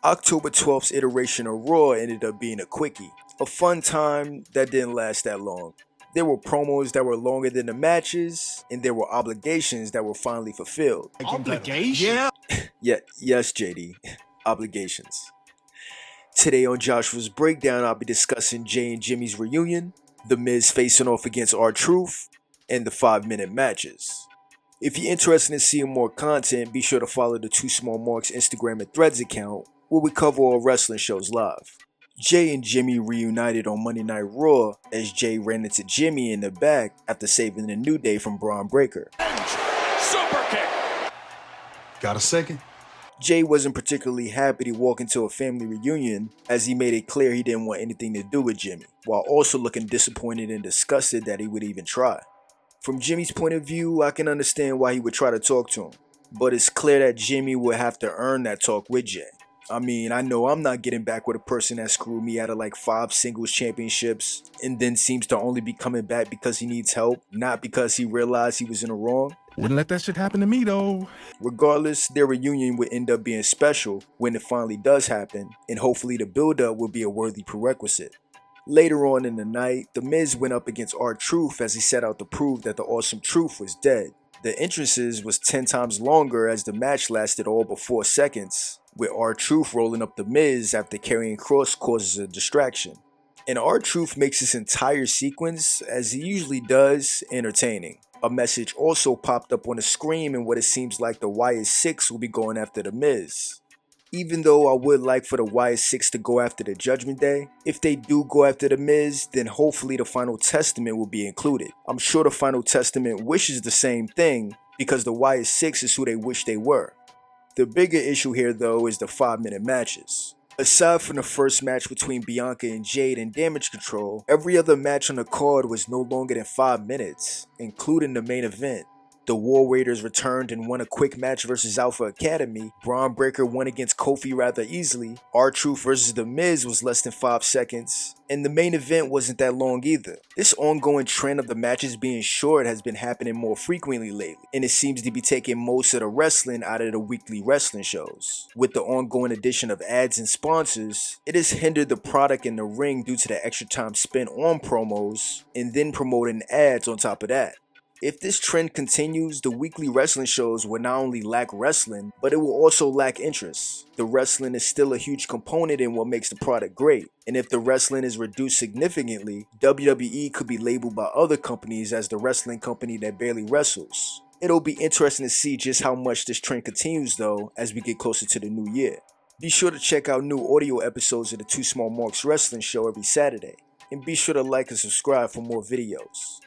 October 12th's iteration of Raw ended up being a quickie. A fun time that didn't last that long. There were promos that were longer than the matches, and there were obligations that were finally fulfilled. Obligation? Yes, JD. Obligations. Today on Joshua's Breakdown, I'll be discussing Jey and Jimmy's reunion, The Miz facing off against R-Truth, and the 5-minute matches. If you're interested in seeing more content, be sure to follow the Two Small Marks Instagram and Threads account, where we cover all wrestling shows live. Jey and Jimmy reunited on Monday Night Raw as Jey ran into Jimmy in the back after saving the New Day from Braun Breaker. Super kick! Got a second? Jey wasn't particularly happy to walk into a family reunion, as he made it clear he didn't want anything to do with Jimmy, while also looking disappointed and disgusted that he would even try. From Jimmy's point of view, I can understand why he would try to talk to him, but it's clear that Jimmy would have to earn that talk with Jey. I mean, I know I'm not getting back with a person that screwed me out of like 5 singles championships and then seems to only be coming back because he needs help, not because he realized he was in the wrong. Wouldn't let that shit happen to me though. Regardless, their reunion would end up being special when it finally does happen, and hopefully the build-up will be a worthy prerequisite. Later on in the night, The Miz went up against R-Truth as he set out to prove that the Awesome Truth was dead. The entrances was 10 times longer as the match lasted all but 4 seconds, with R-Truth rolling up The Miz after carrying Cross causes a distraction. And R-Truth makes this entire sequence, as he usually does, entertaining. A message also popped up on the screen in what it seems like the Wyatt 6 will be going after The Miz. Even though I would like for the Wyatt 6 to go after the Judgment Day, if they do go after The Miz, then hopefully the Final Testament will be included. I'm sure the Final Testament wishes the same thing because the Wyatt 6 is who they wish they were. The bigger issue here though is the 5-minute matches. Aside from the first match between Bianca and Jade in Damage Control, every other match on the card was no longer than 5 minutes, including the main event. The War Raiders returned and won a quick match versus Alpha Academy. Braun Breaker won against Kofi rather easily. R-Truth versus The Miz was less than 5 seconds. And the main event wasn't that long either. This ongoing trend of the matches being short has been happening more frequently lately, and it seems to be taking most of the wrestling out of the weekly wrestling shows. With the ongoing addition of ads and sponsors, it has hindered the product in the ring due to the extra time spent on promos and then promoting ads on top of that. If this trend continues, the weekly wrestling shows will not only lack wrestling, but it will also lack interest. The wrestling is still a huge component in what makes the product great, and if the wrestling is reduced significantly, WWE could be labeled by other companies as the wrestling company that barely wrestles. It'll be interesting to see just how much this trend continues though as we get closer to the new year. Be sure to check out new audio episodes of the Two Small Marks Wrestling Show every Saturday, and be sure to like and subscribe for more videos.